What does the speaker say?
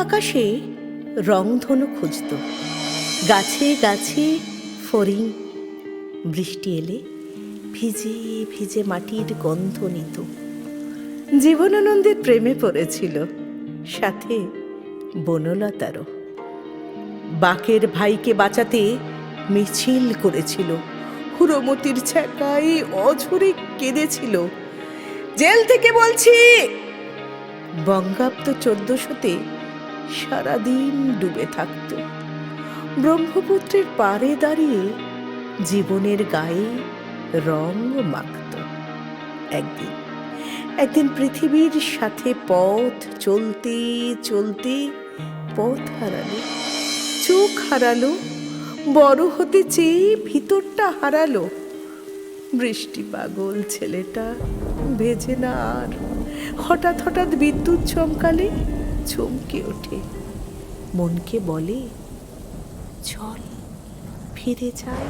আকাশে রংধনু খুঁজত, গাছে গাছে ফড়িং। বৃষ্টি এলে ভিজে ভিজে মাটির গন্ধ নিত। জীবনানন্দের প্রেমে পড়েছিল, সাথে বনলতারও। বাকের ভাইকে বাঁচাতে মিছিল করেছিল, হুড়মতির ছ্যাঁকায় অঝরে কেঁদেছিল। জেল থেকে বলছি। বঙ্গাব্দ 1400-তে সারাদিন ডুবে থাকত, ব্রহ্মপুত্রের পাড়ে দাঁড়িয়ে জীবনের গায়ে রং মাখত। একদিন পৃথিবীর সাথে পথ চলতে চলতে পথ হারালো, চোখ হারালো, বড় হতে চেয়ে ভিতরটা হারালো। বৃষ্টি পাগল ছেলেটা ভেজে না আর। হঠাৎ হঠাৎ বিদ্যুৎ চমকালে চমকে ওঠে, মনকে বলে, চল ফিরে যাই।